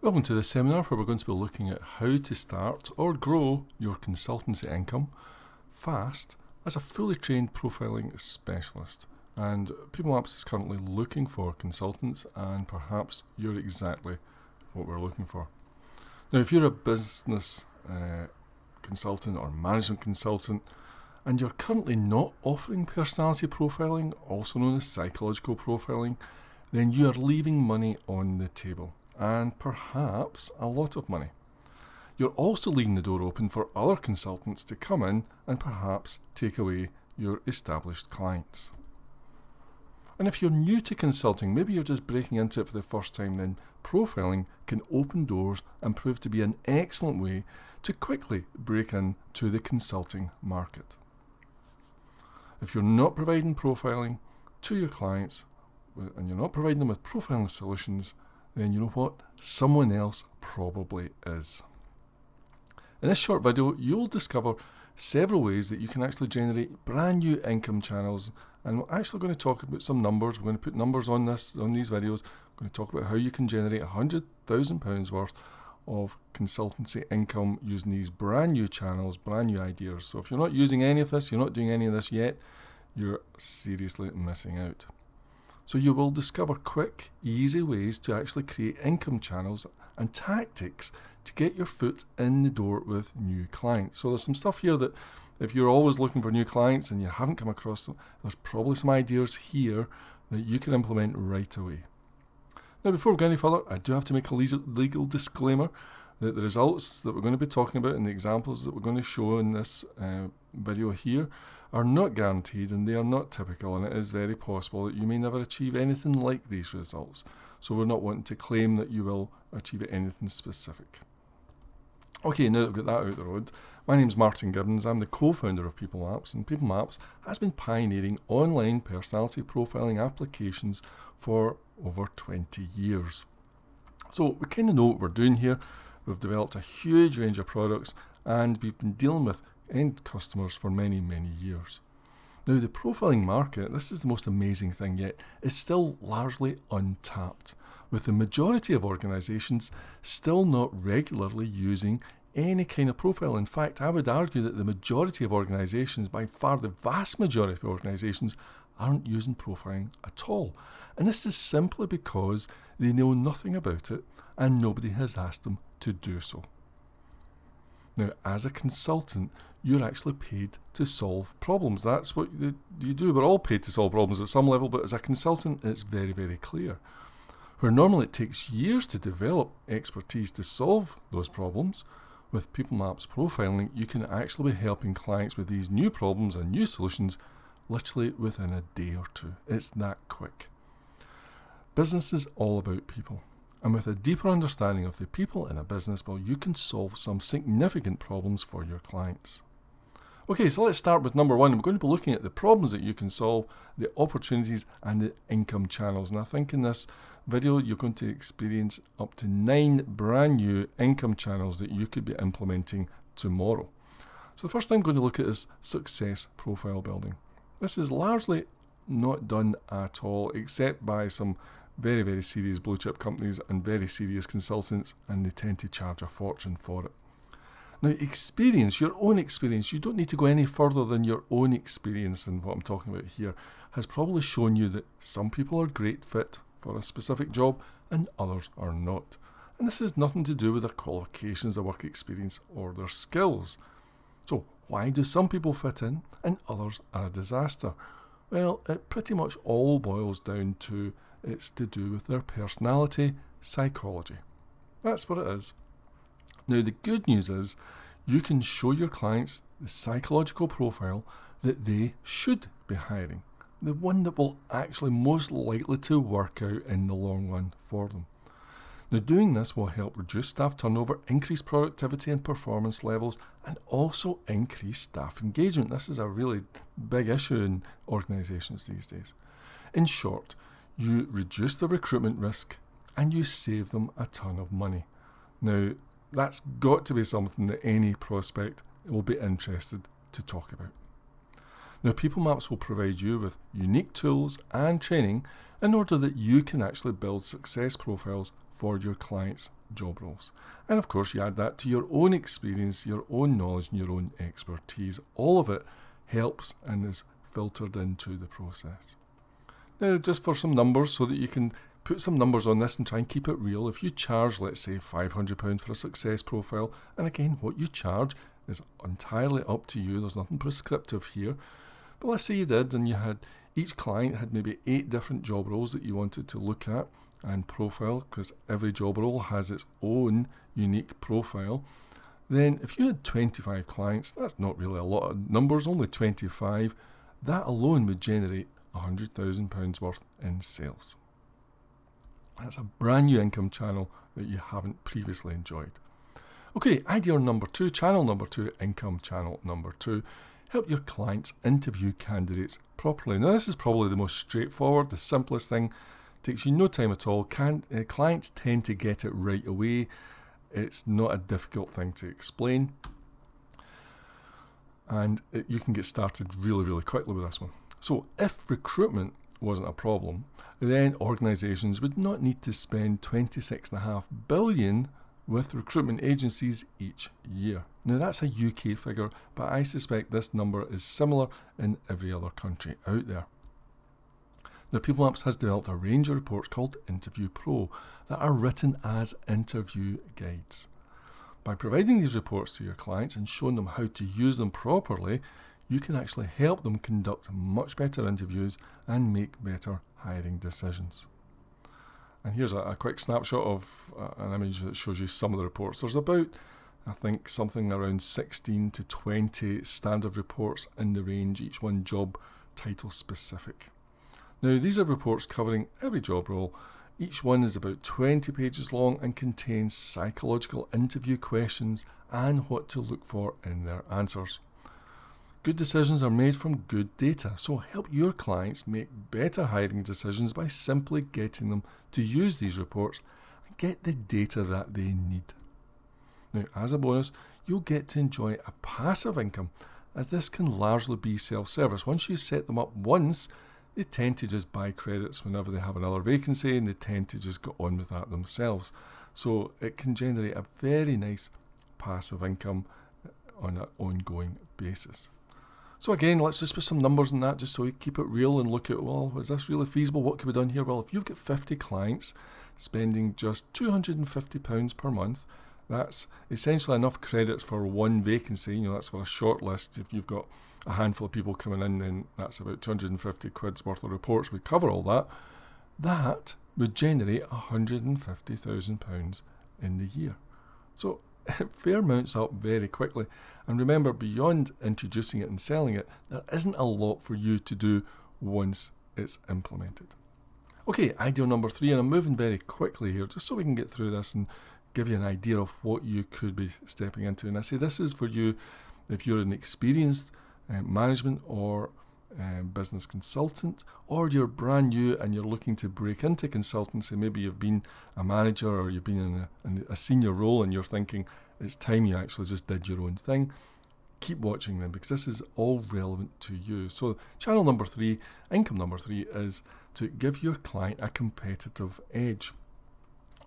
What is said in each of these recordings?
Welcome to this seminar where we're going to be looking at how to start or grow your consultancy income fast as a fully trained profiling specialist. And People Maps is currently looking for consultants, and perhaps you're exactly what we're looking for. Now, if you're a business consultant or management consultant and you're currently not offering personality profiling, also known as psychological profiling, then you are leaving money on the table, and perhaps a lot of money. You're also leaving the door open for other consultants to come in and perhaps take away your established clients. And if you're new to consulting, maybe you're just breaking into it for the first time, then profiling can open doors and prove to be an excellent way to quickly break into the consulting market. If you're not providing profiling to your clients and you're not providing them with profiling solutions, then you know what? Someone else probably is. In this short video, you'll discover several ways that you can actually generate brand new income channels, and we're actually going to talk about some numbers. We're going to put numbers on these videos. We're going to talk about how you can generate £100,000 worth of consultancy income using these brand new channels, brand new ideas. So if you're not using any of this, you're not doing any of this yet, you're seriously missing out. So you will discover quick, easy ways to actually create income channels and tactics to get your foot in the door with new clients. So there's some stuff here that if you're always looking for new clients and you haven't come across them, there's probably some ideas here that you can implement right away. Now, before we go any further, I do have to make a legal disclaimer that the results that we're going to be talking about and the examples that we're going to show in this video here are not guaranteed and they are not typical, and it is very possible that you may never achieve anything like these results. So we're not wanting to claim that you will achieve anything specific. Okay, now that we've got that out the road, my name is Martin Gibbons. I'm the co-founder of People Maps, and People Maps has been pioneering online personality profiling applications for over 20 years. So we kind of know what we're doing here. We've developed a huge range of products and we've been dealing with end customers for many, many years. Now, the profiling market, this is the most amazing thing yet, is still largely untapped, with the majority of organisations still not regularly using any kind of profile. In fact, I would argue that the majority of organisations, by far the vast majority of organisations, aren't using profiling at all. And this is simply because they know nothing about it and nobody has asked them to do so. Now, as a consultant, you're actually paid to solve problems. That's what you do. We're all paid to solve problems at some level, but as a consultant, it's very, very clear. Where normally it takes years to develop expertise to solve those problems, with People Maps profiling, you can actually be helping clients with these new problems and new solutions literally within a day or two. It's that quick. Business is all about people. And with a deeper understanding of the people in a business, well, you can solve some significant problems for your clients. Okay, so let's start with number one. We're going to be looking at the problems that you can solve, the opportunities and the income channels. And I think in this video, you're going to experience up to 9 brand new income channels that you could be implementing tomorrow. So the first thing I'm going to look at is success profile building. This is largely not done at all, except by some very, very serious blue chip companies and very serious consultants, and they tend to charge a fortune for it. Now, experience, your own experience, you don't need to go any further than your own experience, and what I'm talking about here has probably shown you that some people are great fit for a specific job and others are not. And this has nothing to do with their qualifications, their work experience or their skills. So why do some people fit in and others are a disaster? Well, it pretty much all boils down to it's to do with their personality, psychology. That's what it is. Now, the good news is you can show your clients the psychological profile that they should be hiring, the one that will actually most likely to work out in the long run for them. Now, doing this will help reduce staff turnover, increase productivity and performance levels, and also increase staff engagement. This is a really big issue in organisations these days. In short, you reduce the recruitment risk and you save them a ton of money. Now, that's got to be something that any prospect will be interested to talk about. Now, People Maps will provide you with unique tools and training in order that you can actually build success profiles for your clients' job roles. And of course, you add that to your own experience, your own knowledge, and your own expertise. All of it helps and is filtered into the process. Now, just for some numbers so that you can put some numbers on this and try and keep it real. If you charge, let's say, £500 for a success profile, and again, what you charge is entirely up to you. There's nothing prescriptive here. But let's say you did, and you had each client had maybe 8 different job roles that you wanted to look at and profile, because every job role has its own unique profile. Then if you had 25 clients, that's not really a lot of numbers, only 25. That alone would generate £100,000 worth in sales. That's a brand new income channel that you haven't previously enjoyed. Okay, idea number 2, channel number 2, income channel number 2. Help your clients interview candidates properly. Now, this is probably the most straightforward, the simplest thing. Takes you no time at all. Clients tend to get it right away. It's not a difficult thing to explain. And you can get started really, really quickly with this one. So if recruitment wasn't a problem, then organisations would not need to spend $26.5 billion with recruitment agencies each year. Now that's a UK figure, but I suspect this number is similar in every other country out there. Now, PeopleMaps has developed a range of reports called Interview Pro that are written as interview guides. By providing these reports to your clients and showing them how to use them properly, you can actually help them conduct much better interviews and make better hiring decisions. And here's a quick snapshot of an image that shows you some of the reports. There's about, I think, something around 16 to 20 standard reports in the range, each one job title specific. Now, these are reports covering every job role. Each one is about 20 pages long and contains psychological interview questions and what to look for in their answers. Good decisions are made from good data, so help your clients make better hiring decisions by simply getting them to use these reports and get the data that they need. Now, as a bonus, you'll get to enjoy a passive income, as this can largely be self-service. Once you set them up once, they tend to just buy credits whenever they have another vacancy, and they tend to just go on with that themselves. So it can generate a very nice passive income on an ongoing basis. So again, let's just put some numbers on that just so we keep it real and look at, well, is this really feasible? What can be done here? Well, if you've got 50 clients spending just £250 per month, that's essentially enough credits for one vacancy. That's for a short list. If you've got a handful of people coming in, then that's about 250 quid's worth of reports would cover all that. That would generate £150,000 in the year. So it fair mounts up very quickly. And remember, beyond introducing it and selling it, there isn't a lot for you to do once it's implemented. Okay, ideal number 3, and I'm moving very quickly here just so we can get through this and give you an idea of what you could be stepping into. And I say this is for you if you're an experienced management or business consultant, or you're brand new and you're looking to break into consultancy. Maybe you've been a manager or you've been in a senior role and you're thinking it's time you actually just did your own thing. Keep watching them, because this is all relevant to you. So channel number 3, income number 3, is to give your client a competitive edge.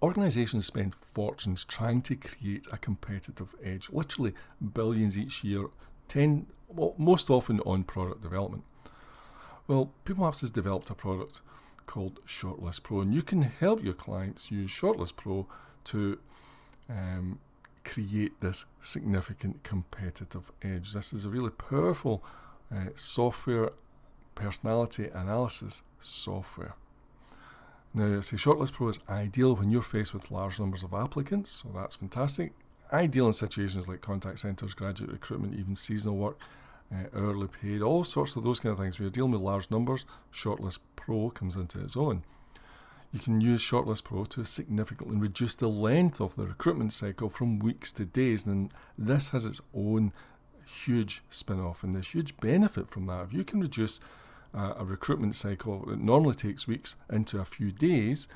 Organisations spend fortunes trying to create a competitive edge, literally billions each year, most often on product development. Well, PeopleMaps has developed a product called Shortlist Pro, and you can help your clients use Shortlist Pro to create this significant competitive edge. This is a really powerful software personality analysis software. Now, say Shortlist Pro is ideal when you're faced with large numbers of applicants, so that's fantastic. Ideal in situations like contact centres, graduate recruitment, even seasonal work, hourly paid, all sorts of those kind of things. When you're dealing with large numbers, Shortlist Pro comes into its own. You can use Shortlist Pro to significantly reduce the length of the recruitment cycle from weeks to days, and this has its own huge spin-off and this huge benefit from that. If you can reduce a recruitment cycle that normally takes weeks into a few days,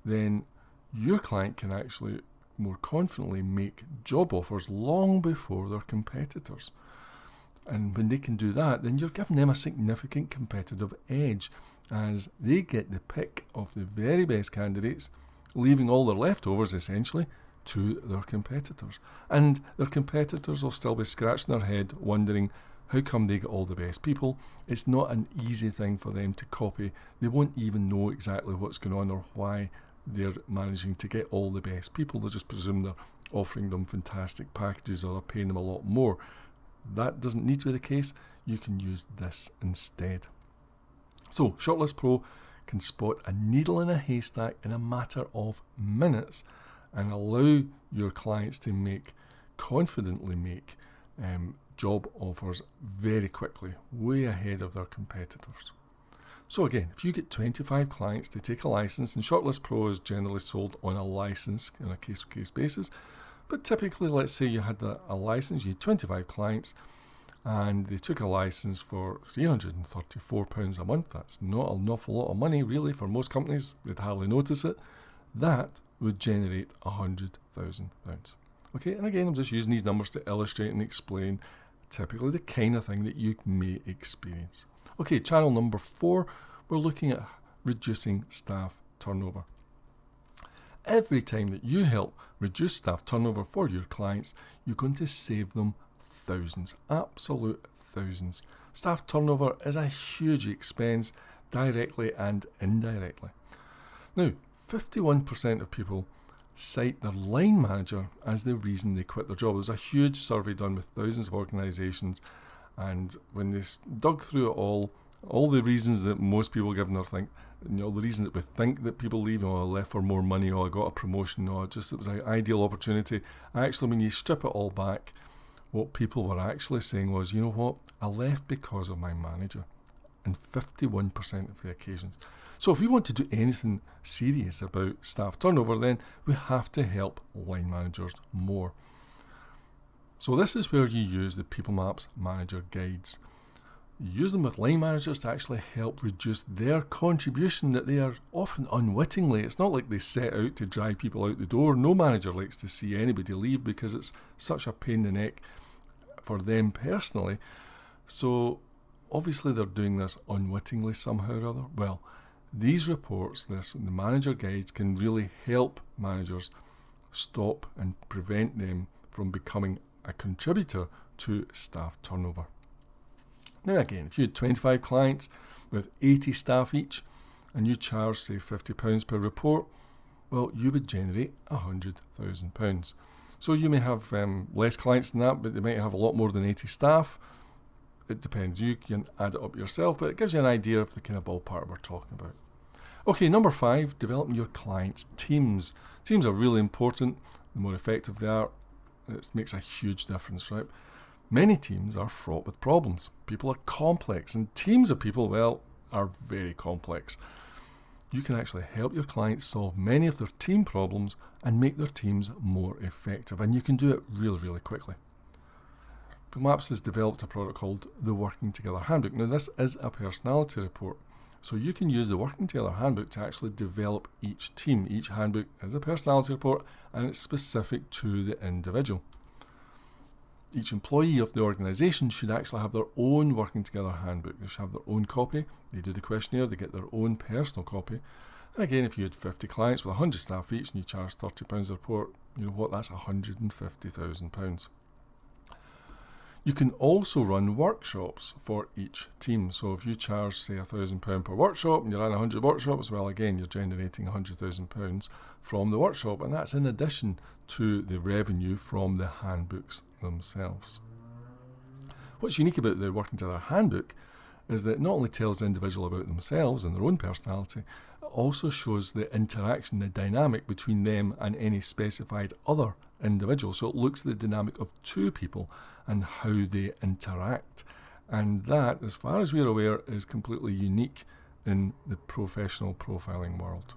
then your client can actually more confidently make job offers long before their competitors. And when they can do that, then you're giving them a significant competitive edge, as they get the pick of the very best candidates leaving all their leftovers essentially to their competitors. And their competitors will still be scratching their head wondering how come they get all the best people. It's not an easy thing for them to copy. They won't even know exactly what's going on or why they're managing to get all the best people. They'll just presume they're offering them fantastic packages or they're paying them a lot more. That doesn't need to be the case. You can use this instead. So Shortlist Pro can spot a needle in a haystack in a matter of minutes and allow your clients to confidently make job offers very quickly, way ahead of their competitors. So again, if you get 25 clients to take a license, and Shortlist Pro is generally sold on a license on a case-to-case basis, but typically, let's say you had a license, you had 25 clients, and they took a license for £334 a month. That's not an awful lot of money, really, for most companies. They'd hardly notice it. That would generate £100,000. Okay, and again, I'm just using these numbers to illustrate and explain typically the kind of thing that you may experience. Okay, channel number 4, we're looking at reducing staff turnover. Every time that you help reduce staff turnover for your clients, you're going to save them thousands, absolute thousands. Staff turnover is a huge expense, directly and indirectly. Now, 51% of people cite their line manager as the reason they quit their job. There's a huge survey done with thousands of organisations, and when they dug through it all the reasons that most people give them think, the reasons that we think that people leave, I left for more money, I got a promotion, it was an ideal opportunity. Actually, when you strip it all back, what people were actually saying was, you know what, I left because of my manager, and 51% of the occasions. So if we want to do anything serious about staff turnover, then we have to help line managers more. So this is where you use the People Maps Manager Guides. You use them with line managers to actually help reduce their contribution that they are often unwittingly. It's not like they set out to drive people out the door. No manager likes to see anybody leave because it's such a pain in the neck for them personally. So obviously they're doing this unwittingly somehow or other. Well, these reports, the manager guides, can really help managers stop and prevent them from becoming a contributor to staff turnover. Now again, if you had 25 clients with 80 staff each and you charge, say, £50 per report, well, you would generate £100,000. So you may have less clients than that, but they might have a lot more than 80 staff. It depends. You can add it up yourself, but it gives you an idea of the kind of ballpark we're talking about. Okay, number 5, developing your clients' teams. Teams are really important. The more effective they are, it makes a huge difference, right? Many teams are fraught with problems. People are complex, and teams of people, well, are very complex. You can actually help your clients solve many of their team problems and make their teams more effective, and you can do it really, really quickly. People Maps has developed a product called the Working Together Handbook. Now, this is a personality report, so you can use the Working Together Handbook to actually develop each team. Each handbook is a personality report, and it's specific to the individual. Each employee of the organisation should actually have their own Working Together Handbook. They should have their own copy. They do the questionnaire, they get their own personal copy. And again, if you had 50 clients with 100 staff each and you charge £30 a report, you know what, that's £150,000. You can also run workshops for each team. So if you charge, say, £1,000 per workshop and you run 100 workshops, well, again, you're generating £100,000 from the workshop, and that's in addition to the revenue from the handbooks themselves. What's unique about the Working Together Handbook is that it not only tells the individual about themselves and their own personality, it also shows the interaction, the dynamic between them and any specified other individual. So it looks at the dynamic of two people and how they interact. And that, as far as we're aware, is completely unique in the professional profiling world.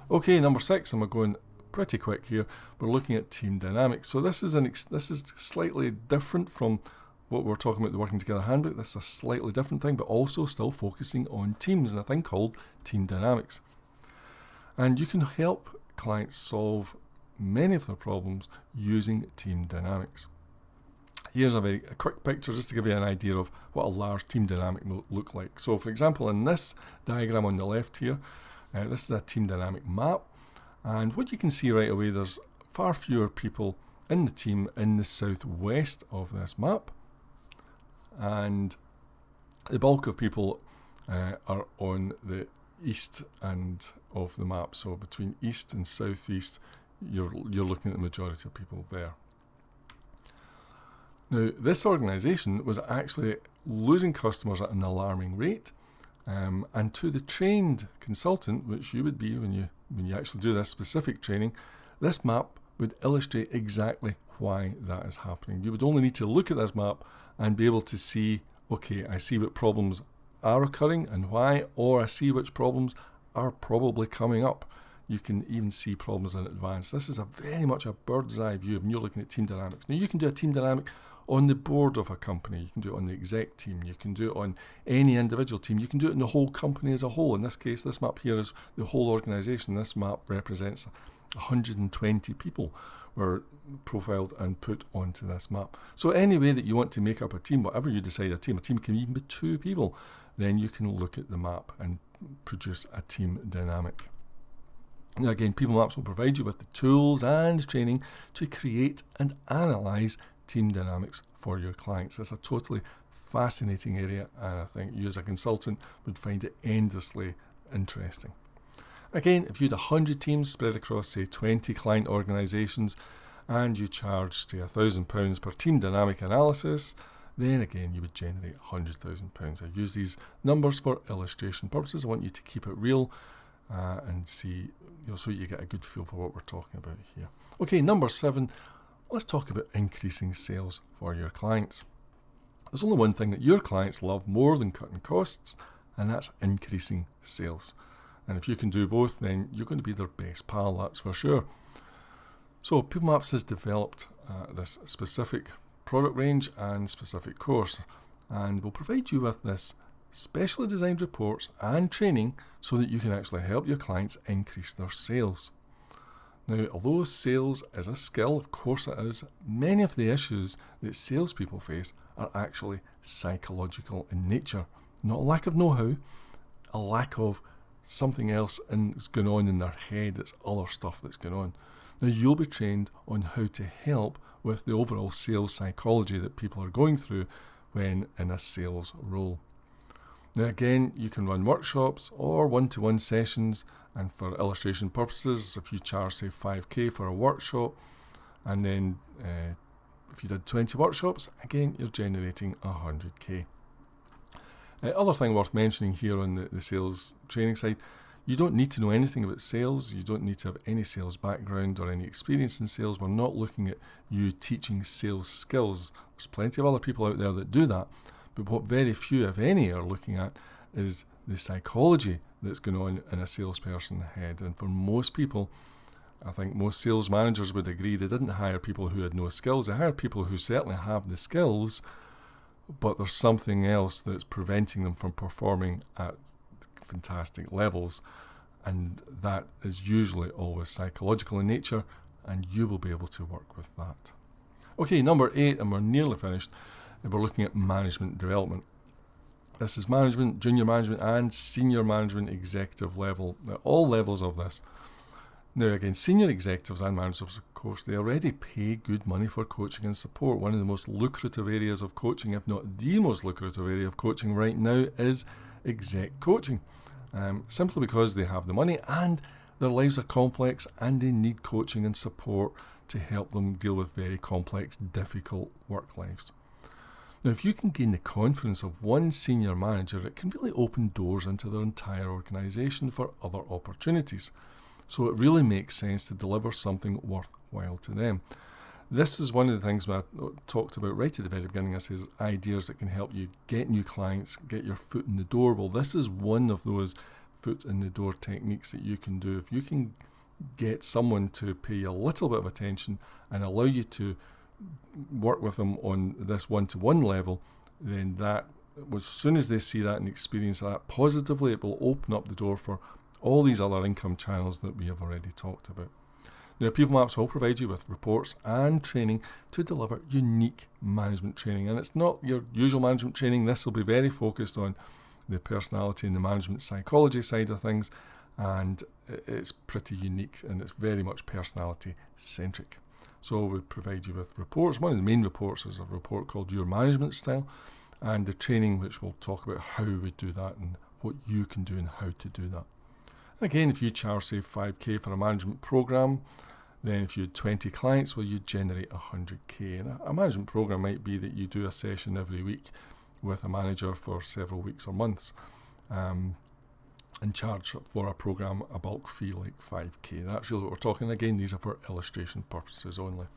Okay, number 6, and we're going pretty quick here. We're looking at team dynamics. So this is slightly different from what we're talking about, the Working Together Handbook. This is a slightly different thing, but also still focusing on teams and a thing called team dynamics. And you can help clients solve many of their problems using team dynamics. Here's a quick picture just to give you an idea of what a large team dynamic will look like. So for example, in this diagram on the left here, this is a team dynamic map, And what you can see right away, there's far fewer people in the team in the southwest of this map, and the bulk of people are on the east end of the map. So between east and southeast, you're looking at the majority of people there. Now, this organisation was actually losing customers at an alarming rate, and to the trained consultant, which you would be when you actually do this specific training, this map would illustrate exactly why that is happening. You would only need to look at this map and be able to see, okay, I see what problems are occurring and why, or I see which problems are probably coming up. You can even see problems in advance. This is very much a bird's eye view when you're looking at team dynamics. Now, you can do a team dynamic on the board of a company, you can do it on the exec team, you can do it on any individual team, you can do it in the whole company as a whole. In this case, this map here is the whole organisation. This map represents 120 people were profiled and put onto this map. So any way that you want to make up a team, whatever you decide a team can even be 2 people, then you can look at the map and produce a team dynamic. Now again, People Maps will provide you with the tools and training to create and analyse team dynamics for your clients. It's a totally fascinating area, and I think you as a consultant would find it endlessly interesting. Again, if you had 100 teams spread across, say, 20 client organisations, and you charged, say, £1,000 per team dynamic analysis, then again you would generate £100,000. I use these numbers for illustration purposes. I want you to keep it real and see, so you get a good feel for what we're talking about here. Okay, number 7, let's talk about increasing sales for your clients. There's only one thing that your clients love more than cutting costs, and that's increasing sales. And if you can do both, then you're going to be their best pal, that's for sure. So People Maps has developed this specific product range and specific course, and will provide you with this specially designed reports and training so that you can actually help your clients increase their sales. Now, although sales is a skill, of course it is, many of the issues that salespeople face are actually psychological in nature. Not a lack of know-how, a lack of something else is going on in their head. It's other stuff that's going on. Now, you'll be trained on how to help with the overall sales psychology that people are going through when in a sales role. Now again, you can run workshops or one-to-one sessions, and for illustration purposes, if you charge, say, 5k for a workshop, and then if you did 20 workshops, again, you're generating 100k. Other thing worth mentioning here on the sales training side, you don't need to know anything about sales. You don't need to have any sales background or any experience in sales. We're not looking at you teaching sales skills. There's plenty of other people out there that do that, but what very few, if any, are looking at is the psychology that's going on in a salesperson's head. And for most people, I think most sales managers would agree, they didn't hire people who had no skills. They hired people who certainly have the skills, but there's something else that's preventing them from performing at fantastic levels, and that is usually always psychological in nature, and you will be able to work with that. Okay, number 8, and we're nearly finished. We're looking at management development. This is management, junior management, and senior management, executive level, all levels of this. Now again, senior executives and managers, of course, they already pay good money for coaching and support. One of the most lucrative areas of coaching, if not the most lucrative area of coaching right now, is exec coaching. Simply because they have the money and their lives are complex and they need coaching and support to help them deal with very complex, difficult work lives. Now, if you can gain the confidence of one senior manager, it can really open doors into their entire organisation for other opportunities. So it really makes sense to deliver something worthwhile to them. This is one of the things that I talked about right at the very beginning. I said ideas that can help you get new clients, get your foot in the door. Well, this is one of those foot in the door techniques that you can do. If you can get someone to pay you a little bit of attention and allow you to work with them on this one-to-one level, then that, as soon as they see that and experience that positively, it will open up the door for all these other income channels that we have already talked about. Now, People Maps will provide you with reports and training to deliver unique management training, and it's not your usual management training. This will be very focused on the personality and the management psychology side of things, and it's pretty unique and it's very much personality centric. So we provide you with reports. One of the main reports is a report called Your Management Style, and the training which will talk about how we do that and what you can do and how to do that. And again, if you charge say 5k for a management program, then if you had 20 clients, well, you generate 100k. And a management program might be that you do a session every week with a manager for several weeks or months, and charge for a program a bulk fee like 5k. That's really what we're talking. Again, these are for illustration purposes only.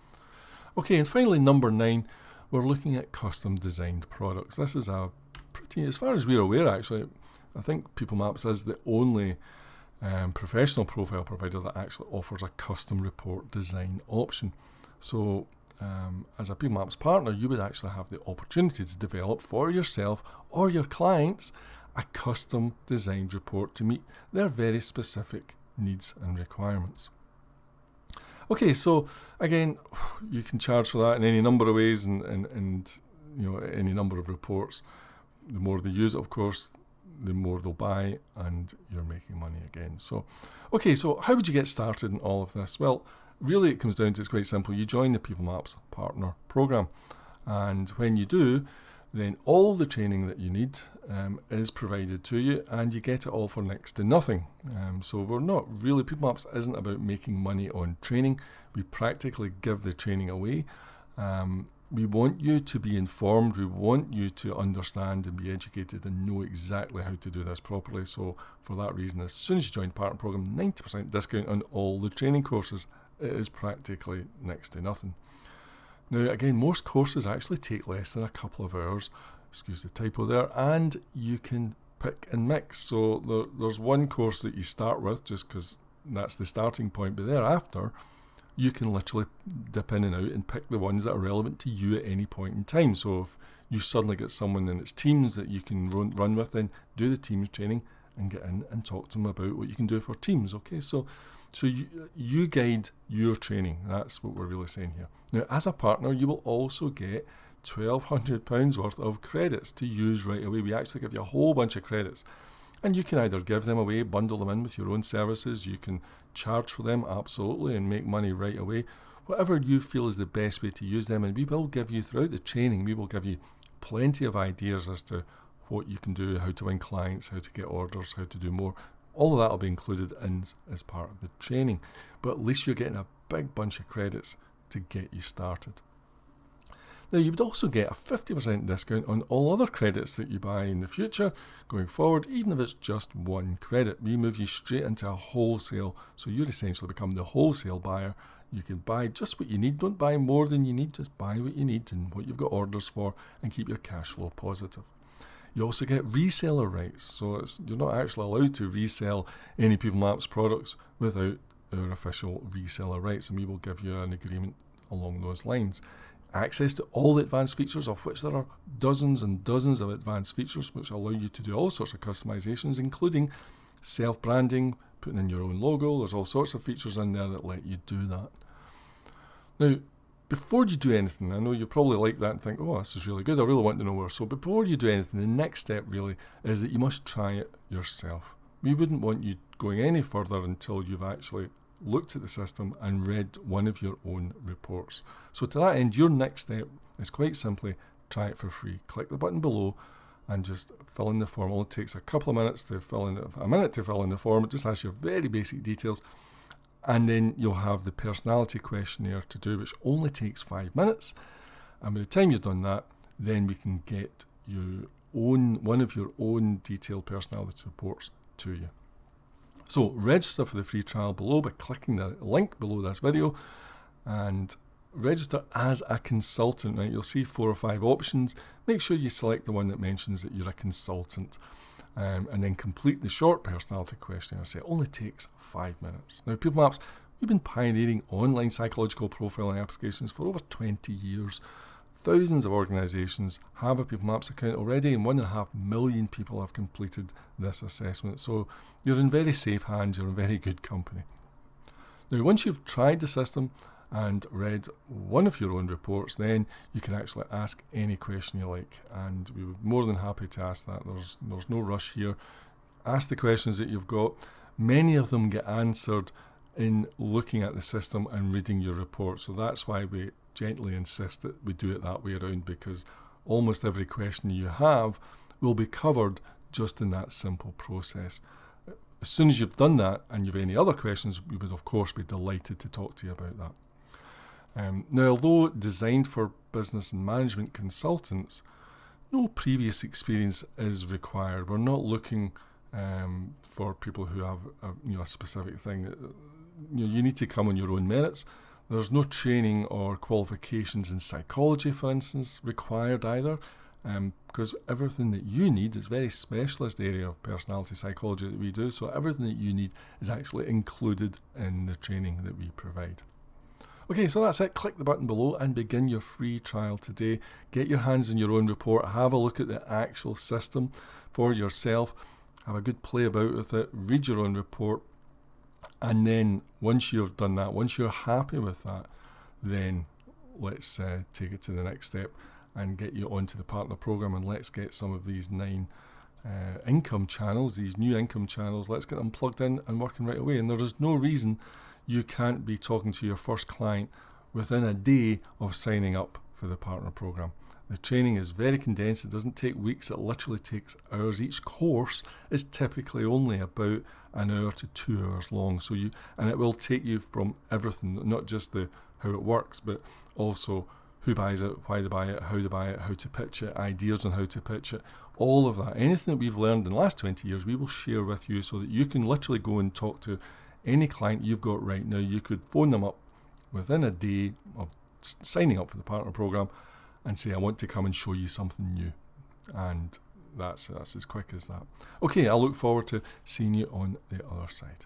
Okay, and finally, number 9, we're looking at custom designed products. This is a pretty, as far as we're aware actually, I think PeopleMaps is the only professional profile provider that actually offers a custom report design option. So as a PeopleMaps partner, you would actually have the opportunity to develop for yourself or your clients a custom designed report to meet their very specific needs and requirements. Okay, so again, you can charge for that in any number of ways, and you know, any number of reports. The more they use it, of course, the more they'll buy, and you're making money again. So, okay, so how would you get started in all of this? Well, really it comes down to, it's quite simple. You join the PeopleMaps Partner Program, and when you do, then all the training that you need is provided to you, and you get it all for next to nothing. So we're not really, PeopleMaps isn't about making money on training. We practically give the training away. We want you to be informed. We want you to understand and be educated and know exactly how to do this properly. So for that reason, as soon as you join the partner program, 90% discount on all the training courses. It is practically next to nothing. Now again, most courses actually take less than a couple of hours, excuse the typo there, and you can pick and mix. So there's one course that you start with just because that's the starting point, but thereafter you can literally dip in and out and pick the ones that are relevant to you at any point in time. So if you suddenly get someone in its Teams that you can run with, then do the Teams training and get in and talk to them about what you can do for Teams. Okay, so you guide your training. That's what we're really saying here. Now, as a partner, you will also get £1,200 worth of credits to use right away. We actually give you a whole bunch of credits, and you can either give them away, bundle them in with your own services. You can charge for them, absolutely, and make money right away. Whatever you feel is the best way to use them, and we will give you, throughout the training, we will give you plenty of ideas as to what you can do, how to win clients, how to get orders, how to do more. All of that will be included in as part of the training, but at least you're getting a big bunch of credits to get you started. Now, you would also get a 50% discount on all other credits that you buy in the future going forward, even if it's just one credit. We move you straight into a wholesale, so you essentially become the wholesale buyer. You can buy just what you need. Don't buy more than you need, just buy what you need and what you've got orders for, and keep your cash flow positive. You also get reseller rights, so you're not actually allowed to resell any PeopleMaps products without our official reseller rights, and we will give you an agreement along those lines. Access to all the advanced features, of which there are dozens and dozens of advanced features which allow you to do all sorts of customizations, including self-branding, putting in your own logo. There's all sorts of features in there that let you do that. Now, before you do anything, I know you probably like that and think, oh, this is really good, I really want to know more. So before you do anything, the next step really is that you must try it yourself. We wouldn't want you going any further until you've actually looked at the system and read one of your own reports. So to that end, your next step is quite simply try it for free. Click the button below and just fill in the form. It only takes a couple of minutes to fill in, a minute to fill in the form. It just asks your very basic details. And then you'll have the personality questionnaire to do, which only takes 5 minutes. And by the time you've done that, then we can get one of your own detailed personality reports to you. So register for the free trial below by clicking the link below this video and register as a consultant. Right, you'll see 4 or 5 options. Make sure you select the one that mentions that you're a consultant. And then complete the short personality questionnaire. It only takes 5 minutes. Now, PeopleMaps, we've been pioneering online psychological profiling applications for over 20 years. Thousands of organisations have a PeopleMaps account already, and 1.5 million people have completed this assessment. So you're in very safe hands, you're in very good company. Now, once you've tried the system and read one of your own reports, then you can actually ask any question you like, and we would be more than happy to ask that. There's no rush here. Ask the questions that you've got, Many of them get answered in looking at the system and reading your report. So that's why we gently insist that we do it that way around, because almost every question you have will be covered just in that simple process. As soon as you've done that and you've any other questions, we would of course be delighted to talk to you about that. Now, although designed for business and management consultants, no previous experience is required. We're not looking for people who have a specific thing. You need to come on your own merits. There's no training or qualifications in psychology, for instance, required either, because everything that you need is a very specialist area of personality psychology that we do, so everything that you need is actually included in the training that we provide. Okay, so that's it. Click the button below and begin your free trial today. Get your hands on your own report, have a look at the actual system for yourself, have a good play about with it, read your own report, and then once you've done that, once you're happy with that, then let's take it to the next step and get you onto the partner program, and let's get some of these 9 income channels, these new income channels, let's get them plugged in and working right away. And there is no reason you can't be talking to your first client within a day of signing up for the partner program. The training is very condensed. It doesn't take weeks. It literally takes hours. Each course is typically only about an hour to 2 hours long. And it will take you from everything, not just the how it works, but also who buys it, why they buy it, how to pitch it, ideas on how to pitch it, all of that. Anything that we've learned in the last 20 years, we will share with you so that you can literally go and talk to any client you've got right now. You could phone them up within a day of signing up for the partner program and say, I want to come and show you something new. And that's as quick as that. Okay, I look forward to seeing you on the other side.